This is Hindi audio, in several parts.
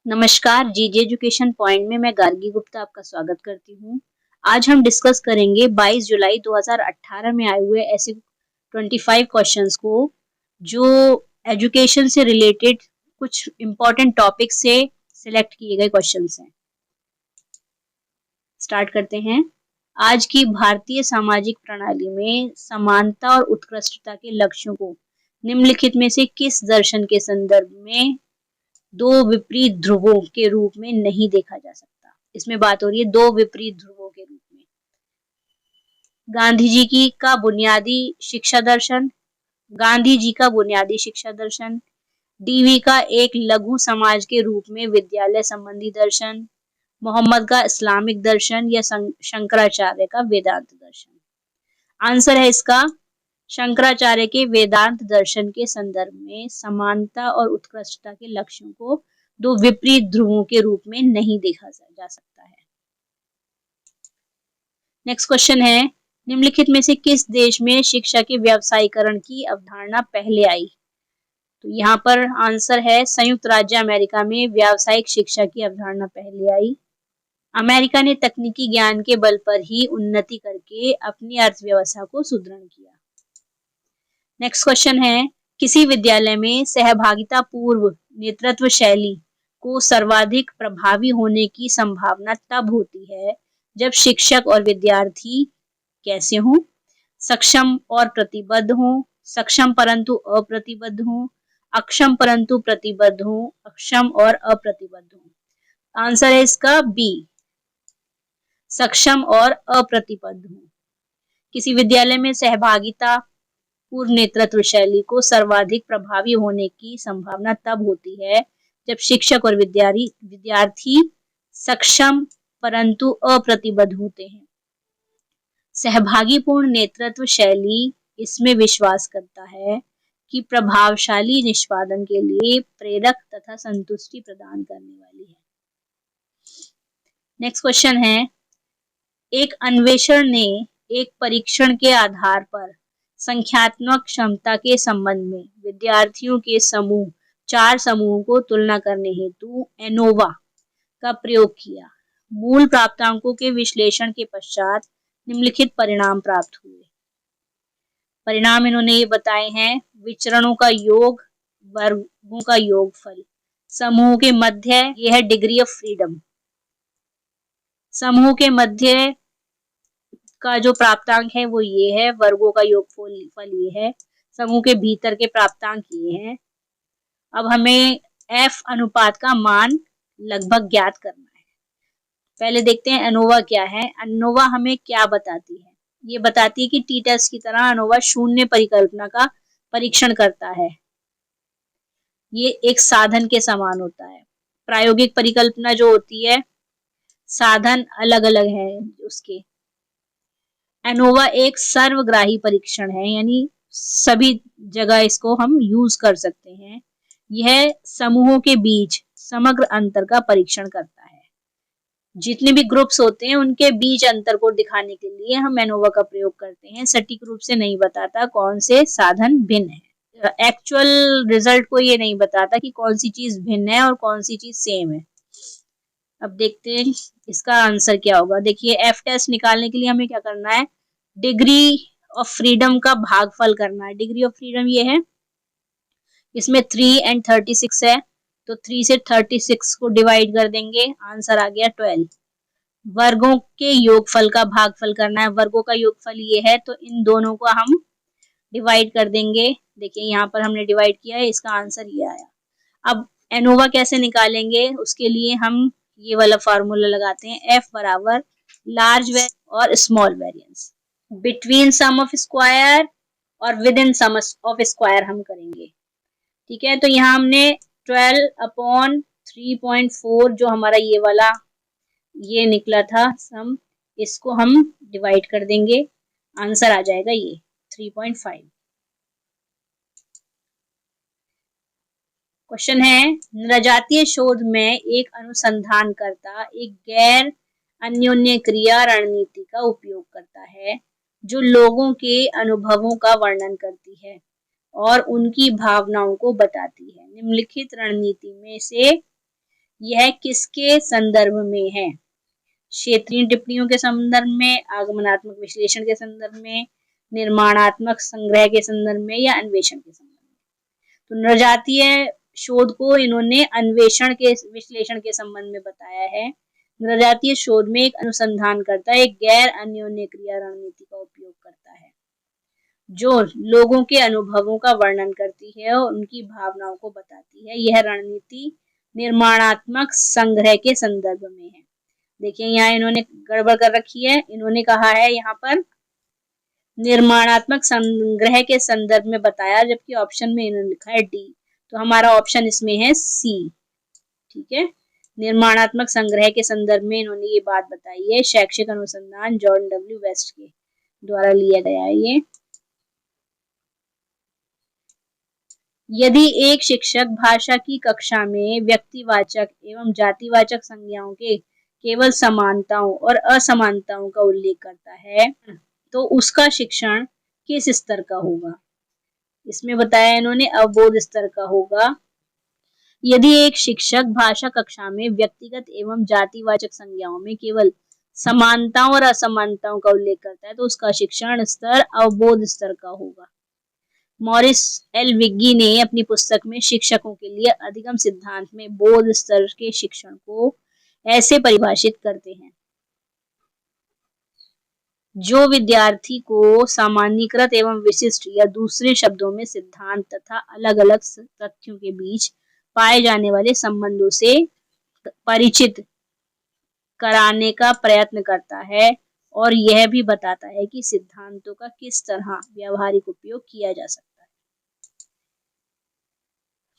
नमस्कार, जीजे एजुकेशन पॉइंट में मैं गार्गी गुप्ता आपका स्वागत करती हूँ। आज हम डिस्कस करेंगे 22 जुलाई 2018 में आए हुए ऐसे 25 क्वेश्चंस को जो एजुकेशन से रिलेटेड कुछ इम्पोर्टेंट टॉपिक से सिलेक्ट किए गए क्वेश्चंस हैं। स्टार्ट करते हैं। आज की भारतीय सामाजिक प्रणाली में समानता और उत्कृष्टता के लक्ष्यों को निम्नलिखित में से किस दर्शन के संदर्भ में दो विपरीत ध्रुवों के रूप में नहीं देखा जा सकता। इसमें बात हो रही है दो विपरीत ध्रुवों के रूप में। गांधी जी की का बुनियादी शिक्षा दर्शन, गांधी जी का बुनियादी शिक्षा दर्शन, डीवी का एक लघु समाज के रूप में विद्यालय संबंधी दर्शन, मोहम्मद का इस्लामिक दर्शन या शंकराचार्य का वेदांत दर्शन। आंसर है इसका शंकराचार्य के वेदांत दर्शन के संदर्भ में समानता और उत्कृष्टता के लक्ष्यों को दो विपरीत ध्रुवों के रूप में नहीं देखा जा सकता है। नेक्स्ट क्वेश्चन है, निम्नलिखित में से किस देश में शिक्षा के व्यावसायीकरण की अवधारणा पहले आई? तो यहाँ पर आंसर है संयुक्त राज्य अमेरिका में व्यावसायिक शिक्षा की अवधारणा पहले आई। अमेरिका ने तकनीकी ज्ञान के बल पर ही उन्नति करके अपनी अर्थव्यवस्था को सुदृढ़ किया। नेक्स्ट क्वेश्चन है, किसी विद्यालय में सहभागिता पूर्व नेतृत्व शैली को सर्वाधिक प्रभावी होने की संभावना तब होती है जब शिक्षक और विद्यार्थी कैसे हों? सक्षम और प्रतिबद्ध हों, सक्षम परंतु अप्रतिबद्ध हों, अक्षम परंतु प्रतिबद्ध हों, अक्षम और अप्रतिबद्ध हों। आंसर है इसका बी, सक्षम और अप्रतिबद्ध हों। किसी विद्यालय में सहभागिता पूर्व नेतृत्व शैली को सर्वाधिक प्रभावी होने की संभावना तब होती है जब शिक्षक और विद्यार्थी सक्षम परंतु अप्रतिबद्ध होते हैं। सहभागीपूर्ण नेतृत्व शैली इसमें विश्वास करता है कि प्रभावशाली निष्पादन के लिए प्रेरक तथा संतुष्टि प्रदान करने वाली है। नेक्स्ट क्वेश्चन है, एक अन्वेषण ने एक परीक्षण के आधार पर संख्यात्मक क्षमता के संबंध में विद्यार्थियों के समूह 4 समूहों को तुलना करने हेतु एनोवा का प्रयोग किया। मूल प्राप्तांकों के विश्लेषण के पश्चात निम्नलिखित परिणाम प्राप्त हुए। परिणाम इन्होंने ये बताए हैं, विचरणों का योग, वर्गों का योगफल, समूह के मध्य यह है डिग्री ऑफ फ्रीडम, समूह के मध्य का जो प्राप्तांक है वो ये है, वर्गों का योगफल ये है, समूह के भीतर के प्राप्तांक ये हैं। अब हमें F अनुपात का मान लगभग ज्ञात करना है। पहले देखते हैं एनोवा क्या है। एनोवा हमें क्या बताती है? ये बताती है कि टी टेस्ट की तरह एनोवा शून्य परिकल्पना का परीक्षण करता है। ये एक साधन के समान होता है। प्रायोगिक परिकल्पना जो होती है, साधन अलग अलग है उसके। एनोवा एक सर्वग्राही परीक्षण है, यानी सभी जगह इसको हम यूज कर सकते हैं। यह समूहों के बीच समग्र अंतर का परीक्षण करता है। जितने भी ग्रुप्स होते हैं उनके बीच अंतर को दिखाने के लिए हम एनोवा का प्रयोग करते हैं। सटीक रूप से नहीं बताता कौन से साधन भिन्न है। एक्चुअल रिजल्ट को ये नहीं बताता कि कौन सी चीज भिन्न है और कौन सी चीज सेम है। अब देखते हैं इसका आंसर क्या होगा। देखिए, एफ टेस्ट निकालने के लिए हमें क्या करना है, डिग्री ऑफ फ्रीडम का भागफल करना है। डिग्री ऑफ फ्रीडम ये है, इसमें 3 और 36 है, तो 3 से 36 को डिवाइड कर देंगे, आंसर आ गया 12। वर्गों के योगफल का भागफल करना है, वर्गों का योगफल ये है, तो इन दोनों को हम डिवाइड कर देंगे। देखिए यहाँ पर हमने डिवाइड किया है, इसका आंसर ये आया। अब एनोवा कैसे निकालेंगे, उसके लिए हम ये वाला फार्मूला लगाते हैं, F बराबर लार्ज और small variance between sum of square और within sum of square हम करेंगे। ठीक है, तो यहाँ हमने 12/3.4 जो हमारा ये वाला ये निकला था सम, इसको हम डिवाइड कर देंगे, आंसर आ जाएगा ये 3.5। क्वेश्चन है, नृजातीय शोध में एक अनुसंधानकर्ता एक गैर अन्योन्य क्रिया रणनीति का उपयोग करता है जो लोगों के अनुभवों का वर्णन करती है और उनकी भावनाओं को बताती है। निम्नलिखित रणनीति में से यह किसके संदर्भ में है? क्षेत्रीय टिप्पणियों के संदर्भ में, आगमनात्मक विश्लेषण के संदर्भ में, निर्माणात्मक संग्रह के संदर्भ में या अन्वेषण के संदर्भ में? तो नृजातीय शोध को इन्होंने अन्वेषण के विश्लेषण के संबंध में बताया है। नृजातीय शोध में एक अनुसंधानकर्ता एक गैर अन्योन्य क्रिया रणनीति का उपयोग करता है जो लोगों के अनुभवों का वर्णन करती है और उनकी भावनाओं को बताती है। यह रणनीति निर्माणात्मक संग्रह के संदर्भ में है। देखिए यहाँ इन्होंने गड़बड़ कर रखी है, इन्होंने कहा है यहाँ पर निर्माणात्मक संग्रह के संदर्भ में बताया, जबकि ऑप्शन में इन्होंने लिखा है डी। तो हमारा ऑप्शन इसमें है सी। ठीक है, निर्माणात्मक संग्रह के संदर्भ में इन्होंने ये बात बताई है। शैक्षिक अनुसंधान जॉन डब्ल्यू वेस्ट के द्वारा लिया गया है ये। यदि एक शिक्षक भाषा की कक्षा में व्यक्तिवाचक एवं जातिवाचक संज्ञाओं के केवल समानताओं और असमानताओं का उल्लेख करता है तो उसका शिक्षण किस स्तर का होगा? इसमें बताया इन्होंने अवबोध स्तर का होगा। यदि एक शिक्षक भाषा कक्षा में व्यक्तिगत एवं जातिवाचक संज्ञाओं में केवल समानताओं और असमानताओं का उल्लेख करता है तो उसका शिक्षण स्तर अवबोध स्तर का होगा। मॉरिस एल विग्गी ने अपनी पुस्तक में शिक्षकों के लिए अधिगम सिद्धांत में बोध स्तर के शिक्षण को ऐसे परिभाषित करते हैं: जो विद्यार्थी को सामान्यीकृत एवं विशिष्ट या दूसरे शब्दों में सिद्धांत तथा अलग अलग तथ्यों के बीच पाए जाने वाले संबंधों से परिचित कराने का प्रयत्न करता है और यह भी बताता है कि सिद्धांतों का किस तरह व्यावहारिक उपयोग किया जा सकता है।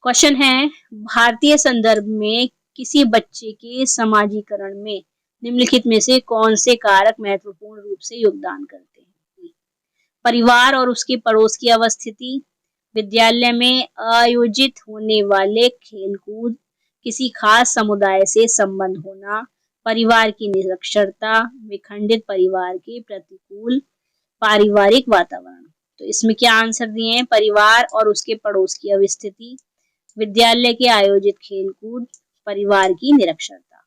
क्वेश्चन है, भारतीय संदर्भ में किसी बच्चे के समाजीकरण में निम्नलिखित में से कौन से कारक महत्वपूर्ण रूप से योगदान करते हैं? परिवार और उसके पड़ोस की अवस्थिति, विद्यालय में आयोजित होने वाले खेलकूद, किसी खास समुदाय से संबंध होना, परिवार की निरक्षरता, विखंडित परिवार के प्रतिकूल पारिवारिक वातावरण। तो इसमें क्या आंसर दिए हैं? परिवार और उसके पड़ोस की अवस्थिति, विद्यालय के आयोजित खेलकूद, परिवार की निरक्षरता।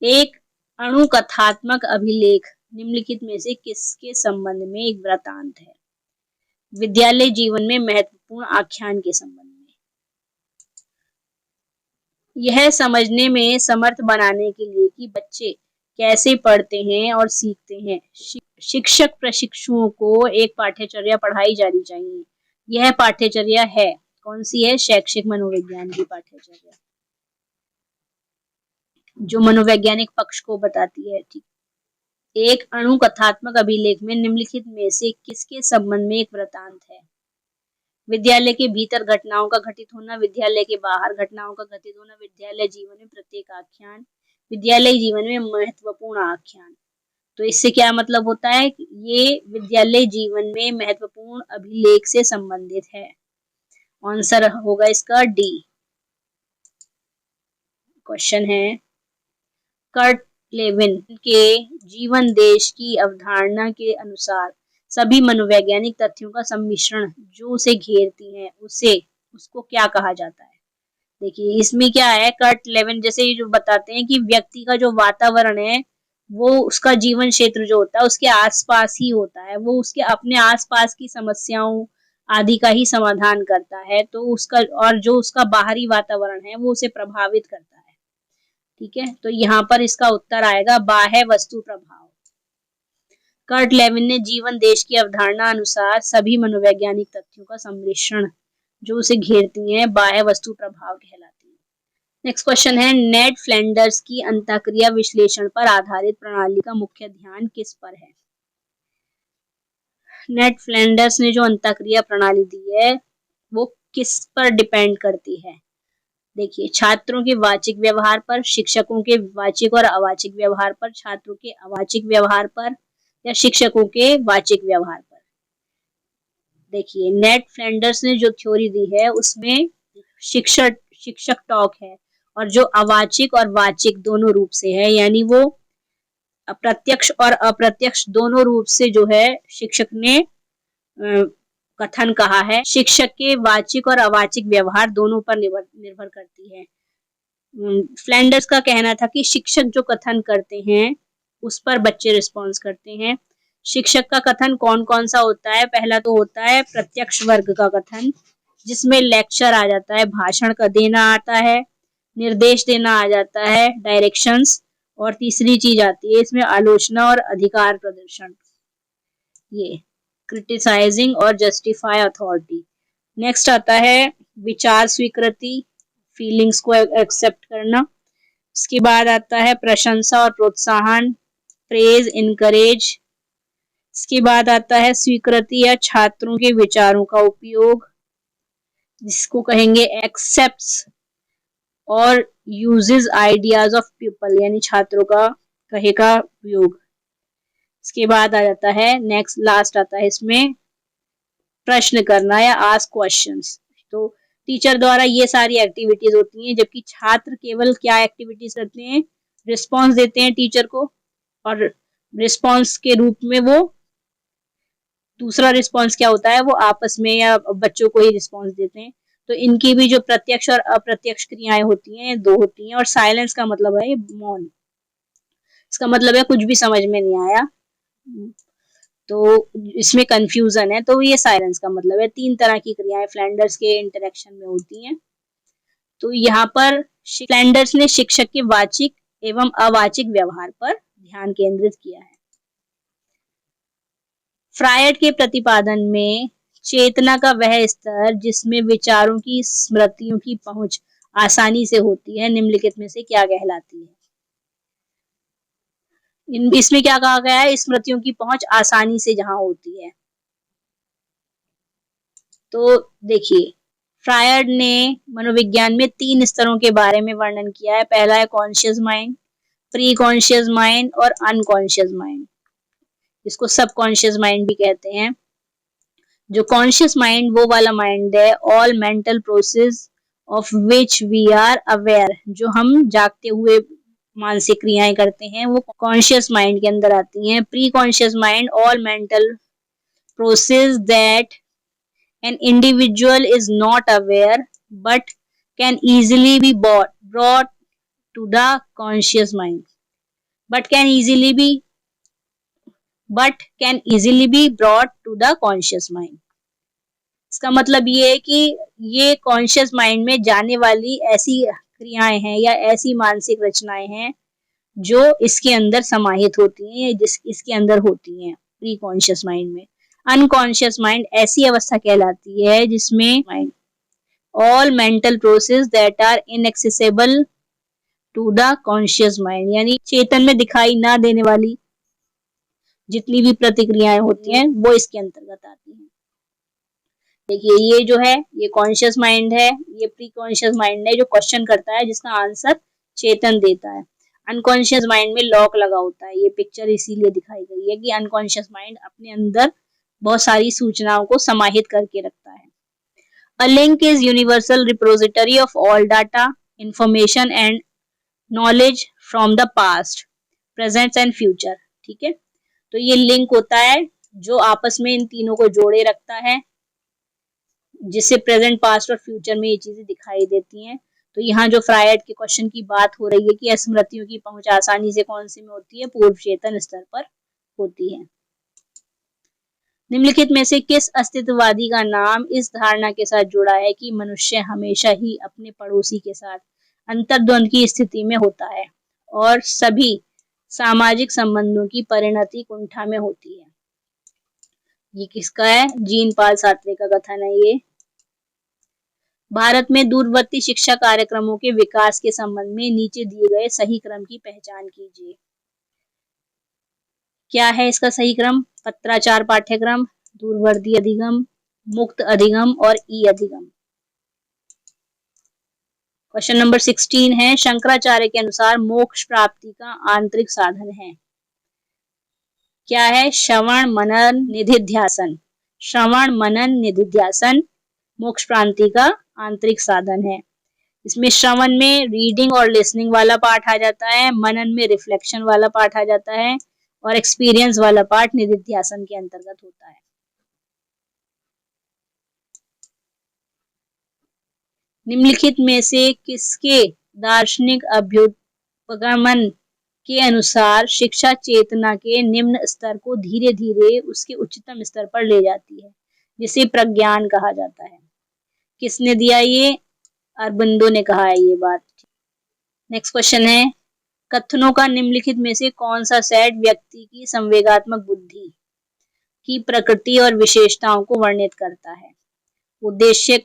एक अणुकथात्मक अभिलेख निम्नलिखित में से किसके संबंध में एक वृत्तांत है? विद्यालय जीवन में महत्वपूर्ण आख्यान के संबंध में। यह समझने में समर्थ बनाने के लिए कि बच्चे कैसे पढ़ते हैं और सीखते हैं, शिक्षक प्रशिक्षुओं को एक पाठ्यचर्या पढ़ाई जानी चाहिए। यह पाठ्यचर्या है, कौन सी है? शैक्षिक मनोविज्ञान की पाठ्यचर्या, जो मनोवैज्ञानिक पक्ष को बताती है। ठीक, एक अणुकथात्मक अभिलेख में निम्नलिखित में से किसके संबंध में एक वृत्तांत है? विद्यालय के भीतर घटनाओं का घटित होना, विद्यालय के बाहर घटनाओं का घटित होना, विद्यालय जीवन में प्रत्येक आख्यान, विद्यालय जीवन में महत्वपूर्ण आख्यान। तो इससे क्या मतलब होता है? ये विद्यालय जीवन में महत्वपूर्ण अभिलेख से संबंधित है। आंसर होगा इसका डी। क्वेश्चन है, कर्ट लेविन के जीवन देश की अवधारणा के अनुसार सभी मनोवैज्ञानिक तथ्यों का सम्मिश्रण जो उसे घेरती हैं उसको क्या कहा जाता है? देखिए इसमें क्या है, कर्ट लेविन जैसे जो बताते हैं कि व्यक्ति का जो वातावरण है वो उसका जीवन क्षेत्र जो होता है उसके आसपास ही होता है, वो उसके अपने आसपास की समस्याओं आदि का ही समाधान करता है, तो उसका और जो उसका बाहरी वातावरण है वो उसे प्रभावित करता है। ठीक है, तो यहाँ पर इसका उत्तर आएगा बाह्य वस्तु प्रभाव। कर्ट लेविन ने जीवन देश की अवधारणा अनुसार सभी मनोवैज्ञानिक तथ्यों का सम्मिश्रण जो उसे घेरती हैं बाह्य वस्तु प्रभाव कहलाती है। नेक्स्ट क्वेश्चन है, नेड फ्लैंडर्स की अंतःक्रिया विश्लेषण पर आधारित प्रणाली का मुख्य ध्यान किस पर है? नेड फ्लैंडर्स ने जो अंतःक्रिया प्रणाली दी है वो किस पर डिपेंड करती है? देखिए, छात्रों के वाचिक व्यवहार पर, शिक्षकों के वाचिक और अवाचिक व्यवहार पर, छात्रों के अवाचिक व्यवहार पर या शिक्षकों के वाचिक व्यवहार पर। देखिए नेड फ्लैंडर्स ने जो थ्योरी दी है उसमें शिक्षक टॉक है और जो अवाचिक और वाचिक दोनों रूप से है, यानी वो अप्रत्यक्ष और अप्रत्यक्ष दोनों रूप से जो है शिक्षक ने कथन कहा है। शिक्षक के वाचिक और अवाचिक व्यवहार दोनों पर निर्भर करती है। फ्लैंडर्स का कहना था कि शिक्षक जो कथन करते हैं उस पर बच्चे रिस्पॉन्स करते हैं। शिक्षक का कथन कौन कौन सा होता है? पहला तो होता है प्रत्यक्ष वर्ग का कथन, जिसमें लेक्चर आ जाता है, भाषण का देना आता है, निर्देश देना आ जाता है, डायरेक्शंस, और तीसरी चीज आती है इसमें आलोचना और अधिकार प्रदर्शन, ये क्रिटिसाइजिंग और जस्टिफाई अथॉरिटी। नेक्स्ट आता है विचार स्वीकृति, फीलिंग्स को एक्सेप्ट करना। इसके बाद आता है प्रशंसा और प्रोत्साहन, प्रेज, इनकरेज। इसके बाद आता है स्वीकृति या छात्रों के विचारों का उपयोग, जिसको कहेंगे एक्सेप्ट्स और यूजेस आइडियाज ऑफ पीपल, यानी छात्रों का कहे का उपयोग। इसके बाद आ जाता है नेक्स्ट लास्ट आता है इसमें प्रश्न करना या आस्क क्वेश्चंस। तो टीचर द्वारा ये सारी एक्टिविटीज होती हैं, जबकि छात्र केवल क्या एक्टिविटीज करते हैं? रिस्पॉन्स देते हैं टीचर को, और रिस्पॉन्स के रूप में वो दूसरा रिस्पॉन्स क्या होता है, वो आपस में या बच्चों को ही रिस्पॉन्स देते हैं। तो इनकी भी जो प्रत्यक्ष और अप्रत्यक्ष क्रियाएं होती हैं दो होती हैं। और साइलेंस का मतलब है मौन, इसका मतलब है कुछ भी समझ में नहीं आया, तो इसमें कंफ्यूजन है, तो ये साइलेंस का मतलब है। 3 तरह की क्रियाएं फ्लैंडर्स के इंटरेक्शन में होती हैं। तो यहाँ पर फ्लैंडर्स ने शिक्षक के वाचिक एवं अवाचिक व्यवहार पर ध्यान केंद्रित किया है। फ्रायड के प्रतिपादन में चेतना का वह स्तर जिसमें विचारों की स्मृतियों की पहुंच आसानी से होती है, निम्नलिखित में से क्या कहलाती है? इसमें क्या कहा गया है? स्मृतियों की पहुंच आसानी से जहां होती है। तो देखिए, फ्रायड ने मनोविज्ञान में 3 स्तरों के बारे में वर्णन किया है। पहला है conscious mind, pre conscious mind और अनकॉन्शियस माइंड, इसको सबकॉन्शियस माइंड भी कहते हैं। जो कॉन्शियस माइंड वो वाला माइंड है all mental process of which we are aware, जो हम जागते हुए मानसिक क्रियाएं करते हैं वो कॉन्शियस माइंड के अंदर आती हैं। Pre conscious mind all mental process that an individual is not aware but can easily be brought to the conscious mind but can easily be brought to the conscious mind। इसका मतलब ये है कि ये कॉन्शियस माइंड में जाने वाली ऐसी क्रियाएं हैं या ऐसी मानसिक रचनाएं हैं जो इसके अंदर समाहित होती हैं, जिस इसके अंदर होती हैं प्री कॉन्शियस माइंड में। अनकॉन्शियस माइंड ऐसी अवस्था कहलाती है जिसमें mind all mental process that are inaccessible to the conscious mind, यानी चेतन में दिखाई ना देने वाली जितनी भी प्रतिक्रियाएं होती हैं वो इसके अंतर्गत आती हैं। देखिए, ये जो है ये कॉन्शियस माइंड है, ये प्री कॉन्शियस माइंड है जो क्वेश्चन करता है, जिसका आंसर चेतन देता है। अनकॉन्शियस माइंड में लॉक लगा होता है, ये पिक्चर इसीलिए दिखाई गई है कि अनकॉन्शियस माइंड अपने अंदर बहुत सारी सूचनाओं को समाहित करके रखता है। A link is universal repository of all data, information and knowledge from the past, present and future। ठीक है, तो ये लिंक होता है जो आपस में इन तीनों को जोड़े रखता है, जिससे प्रेजेंट, पास्ट और फ्यूचर में ये चीजें दिखाई देती हैं। तो यहाँ जो फ्रायड के क्वेश्चन की बात हो रही है कि स्मृतियों की पहुंच आसानी से कौन सी में होती है? पूर्व चेतन स्तर पर होती है। निम्नलिखित में से किस अस्तित्ववादी का नाम इस धारणा के साथ जुड़ा है कि मनुष्य हमेशा ही अपने पड़ोसी के साथ अंतर्द्वंद की स्थिति में होता है और सभी सामाजिक संबंधों की परिणति कुंठा में होती है? ये किसका है? जीन पाल सार्त्रे का कथन है ये। भारत में दूरवर्ती शिक्षा कार्यक्रमों के विकास के संबंध में नीचे दिए गए सही क्रम की पहचान कीजिए। क्या है इसका सही क्रम? पत्राचार पाठ्यक्रम, दूरवर्ती अधिगम, मुक्त अधिगम और ई अधिगम। क्वेश्चन नंबर 16 है, शंकराचार्य के अनुसार मोक्ष प्राप्ति का आंतरिक साधन है? क्या है? श्रवण मनन निधिध्यासन। श्रवण मनन निधिध्यासन मोक्ष प्राप्ति का आंतरिक साधन है। इसमें श्रवण में रीडिंग और लिसनिंग वाला पार्ट आ जाता है, मनन में रिफ्लेक्शन वाला पार्ट आ जाता है और एक्सपीरियंस वाला पार्ट निधिध्यासन के अंतर्गत होता है। निम्नलिखित में से किसके दार्शनिक अभ्युपगमन के अनुसार शिक्षा चेतना के निम्न स्तर को धीरे धीरे उसके उच्चतम स्तर पर ले जाती है, जिसे प्रज्ञान कहा जाता है। किसने दिया ये? अरबिंदो ने कहा है ये बात। नेक्स्ट क्वेश्चन है, कथनों का निम्नलिखित में से कौन सा सेट व्यक्ति की संवेगात्मक बुद्धि की प्रकृति और विशेषताओं को वर्णित करता है? उद्देश्य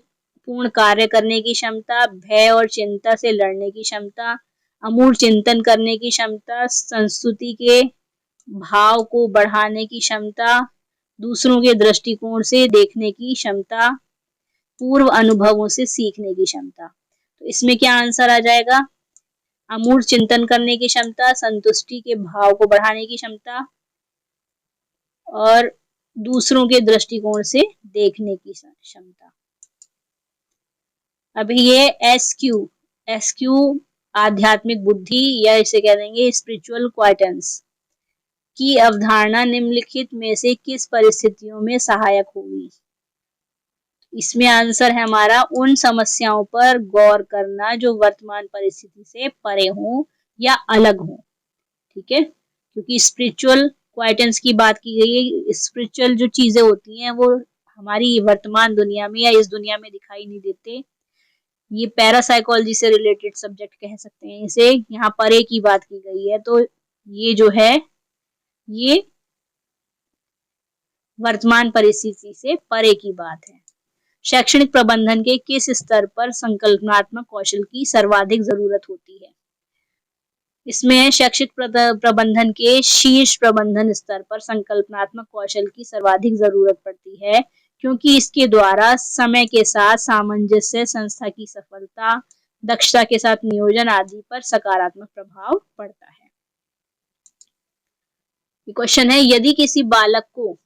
पूर्ण कार्य करने की क्षमता, भय और चिंता से लड़ने की क्षमता, अमूल चिंतन करने की क्षमता, संस्तुति के भाव को बढ़ाने की क्षमता, दूसरों के दृष्टिकोण से देखने की क्षमता, पूर्व अनुभवों से सीखने की क्षमता। तो इसमें क्या आंसर आ जाएगा? अमूल चिंतन करने की क्षमता, संतुष्टि के भाव को बढ़ाने की क्षमता और दूसरों के दृष्टिकोण से देखने की क्षमता। अभी ये एसक्यू आध्यात्मिक बुद्धि या इसे कह देंगे स्पिरिचुअल क्वाइटेंस की अवधारणा निम्नलिखित में से किस परिस्थितियों में सहायक होगी? इसमें आंसर है हमारा उन समस्याओं पर गौर करना जो वर्तमान परिस्थिति से परे हो या अलग हो। ठीक है, क्योंकि स्पिरिचुअल क्वाइटेंस की बात की गई है। स्पिरिचुअल जो चीजें होती हैं वो हमारी वर्तमान दुनिया में या इस दुनिया में दिखाई नहीं देते। ये पैरासाइकोलॉजी से रिलेटेड सब्जेक्ट कह सकते हैं इसे। यहाँ परे की बात की गई है, तो ये जो है ये वर्तमान परिस्थिति से परे की बात है। शैक्षणिक प्रबंधन के किस स्तर पर संकल्पनात्मक कौशल की सर्वाधिक जरूरत होती है? इसमें शैक्षिक प्रबंधन के शीर्ष प्रबंधन स्तर पर संकल्पनात्मक कौशल की सर्वाधिक जरूरत पड़ती है, क्योंकि इसके द्वारा समय के साथ सामंजस्य, संस्था की सफलता, दक्षता के साथ नियोजन आदि पर सकारात्मक प्रभाव पड़ता है। क्वेश्चन है, यदि किसी बालक को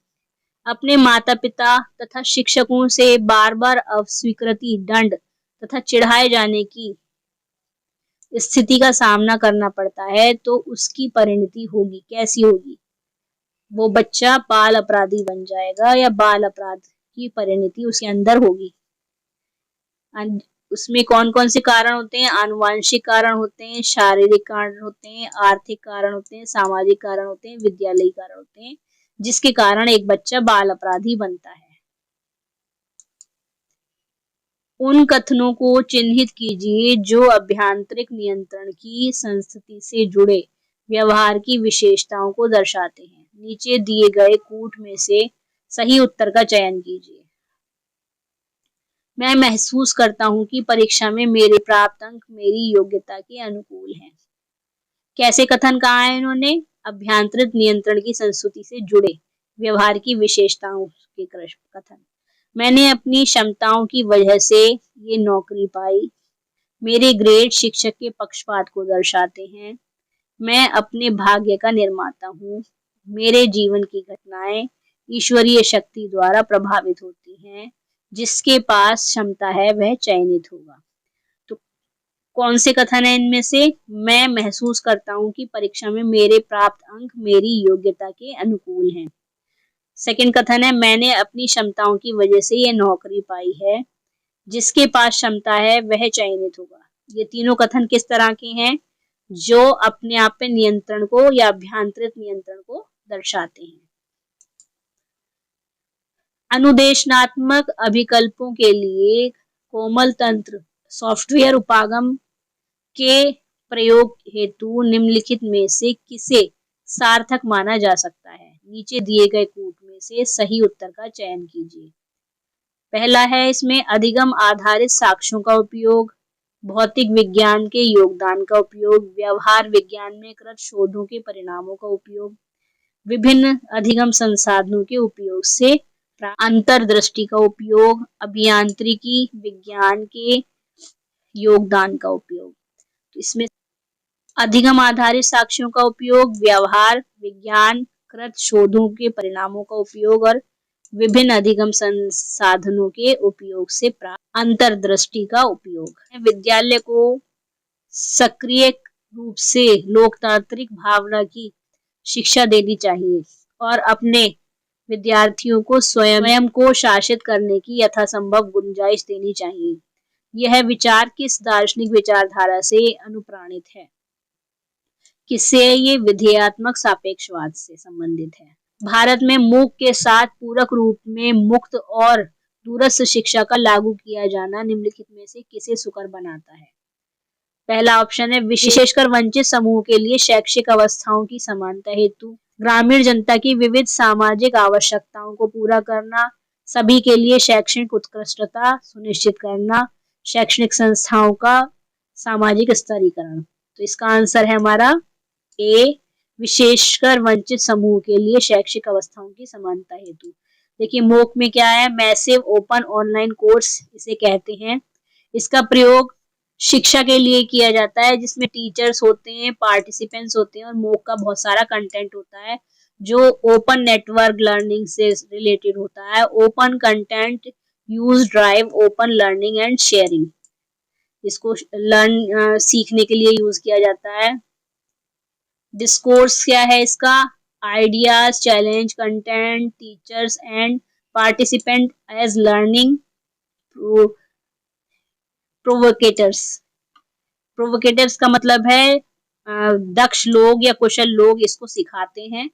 अपने माता पिता तथा शिक्षकों से बार बार अस्वीकृति, दंड तथा चिढ़ाए जाने की स्थिति का सामना करना पड़ता है, तो उसकी परिणति होगी कैसी होगी? वो बच्चा बाल अपराधी बन जाएगा या बाल अपराध की परिणति उसके अंदर होगी। उसमें कौन कौन से कारण होते हैं? आनुवांशिक कारण होते हैं, शारीरिक कारण होते हैं, आर्थिक कारण होते हैं, सामाजिक कारण होते हैं, विद्यालयी कारण होते हैं, जिसके कारण एक बच्चा बाल अपराधी बनता है। उन कथनों को चिन्हित कीजिए जो अभ्यांतरिक नियंत्रण की संस्थिति से जुड़े व्यवहार की विशेषताओं को दर्शाते हैं। नीचे दिए गए कूट में से सही उत्तर का चयन कीजिए। मैं महसूस करता हूं कि परीक्षा में मेरे प्राप्त अंक मेरी योग्यता के अनुकूल हैं। कैसे कथन कहा है इन्होंने? अभ्यांतरिक नियंत्रण की संस्कृति से जुड़े व्यवहार की विशेषताओं के कथन। मैंने अपनी क्षमताओं की वजह से ये नौकरी पाई। मेरे ग्रेड शिक्षक के पक्षपात को दर्शाते हैं। मैं अपने भाग्य का निर्माता हूँ। मेरे जीवन की घटनाएं ईश्वरीय शक्ति द्वारा प्रभावित होती हैं। जिसके पास क्षमता है वह चयनित होगा। तो कौन से कथन है इनमें से? मैं महसूस करता हूँ कि परीक्षा में मेरे प्राप्त अंक मेरी योग्यता के अनुकूल हैं। सेकंड कथन है, मैंने अपनी क्षमताओं की वजह से ये नौकरी पाई है। जिसके पास क्षमता है वह चयनित होगा। ये तीनों कथन किस तरह के हैं? जो अपने आप पे नियंत्रण को या अभ्यांतरिक नियंत्रण को दर्शाते हैं। अनुदेशनात्मक अभिकल्पों के लिए कोमल तंत्र सॉफ्टवेयर उपागम के प्रयोग हेतु निम्नलिखित में से किसे सार्थक माना जा सकता है? नीचे दिए गए कूट में से सही उत्तर का चयन कीजिए। पहला है इसमें अधिगम आधारित साक्ष्यों का उपयोग, भौतिक विज्ञान के योगदान का उपयोग, व्यवहार विज्ञान में कृत शोधों के परिणामों का उपयोग, विभिन्न अधिगम संसाधनों के उपयोग से अंतर्दृष्टि का उपयोग, अभियांत्रिकी विज्ञान के योगदान का उपयोग। तो इसमें अधिगम आधारित साक्ष्यों का उपयोग, व्यवहार विज्ञान कृत शोधों के परिणामों का उपयोग और विभिन्न अधिगम संसाधनों के उपयोग से प्राप्त अंतर्दृष्टि का उपयोग। विद्यालय को सक्रिय रूप से लोकतांत्रिक भावना की शिक्षा देनी चाहिए और अपने विद्यार्थियों को स्वयं को शासित करने की यथासंभव गुंजाइश देनी चाहिए। यह विचार किस दार्शनिक विचारधारा से अनुप्राणित है? किससे? ये विधेयात्मक सापेक्षवाद से संबंधित है। भारत में मूक के साथ पूरक रूप में मुक्त और दूरस्थ शिक्षा का लागू किया जाना निम्नलिखित में से किसे सुकर बनाता है? पहला ऑप्शन है विशेषकर वंचित समूह के लिए शैक्षिक अवस्थाओं की समानता हेतु, ग्रामीण जनता की विविध सामाजिक आवश्यकताओं को पूरा करना, सभी के लिए शैक्षणिक उत्कृष्टता सुनिश्चित करना, शैक्षणिक संस्थाओं का सामाजिक स्तरीकरण। तो इसका आंसर है हमारा ए, विशेषकर वंचित समूह के लिए शैक्षिक अवस्थाओं की समानता हेतु। देखिए मोक में क्या है, मैसिव ओपन ऑनलाइन कोर्स इसे कहते हैं। इसका प्रयोग शिक्षा के लिए किया जाता है जिसमें टीचर्स होते हैं, पार्टिसिपेंट्स होते हैं और मोक का बहुत सारा कंटेंट होता है जो ओपन नेटवर्क लर्निंग से रिलेटेड होता है। Open content use drive open learning and sharing, इसको सीखने के लिए यूज किया जाता है। डिस्कोर्स क्या है इसका, ideas, challenge, content, teachers and participant as learning provocateurs. Provocateurs का मतलब है दक्ष लोग या कुशल लोग इसको सिखाते हैं,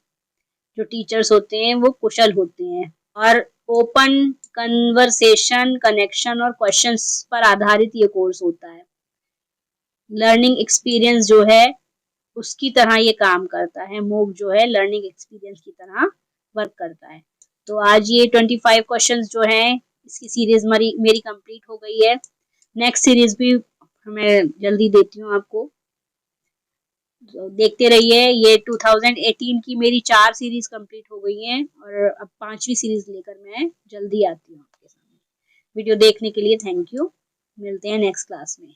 जो टीचर्स होते हैं वो कुशल होते हैं। और ओपन कन्वर्सेशन, कनेक्शन और क्वेश्चंस पर आधारित ये कोर्स होता है। लर्निंग एक्सपीरियंस जो है उसकी तरह ये काम करता है, मोक जो है लर्निंग एक्सपीरियंस की तरह वर्क करता है। तो आज ये 25 क्वेश्चंस जो हैं इसकी सीरीज मेरी कंप्लीट हो गई है। नेक्स्ट सीरीज भी मैं जल्दी देती हूँ आपको, तो देखते रहिए। ये 2018 की मेरी 4 सीरीज कंप्लीट हो गई हैं और अब 5वीं सीरीज लेकर मैं जल्दी आती हूँ आपके सामने। वीडियो देखने के लिए थैंक यू। मिलते हैं नेक्स्ट क्लास में।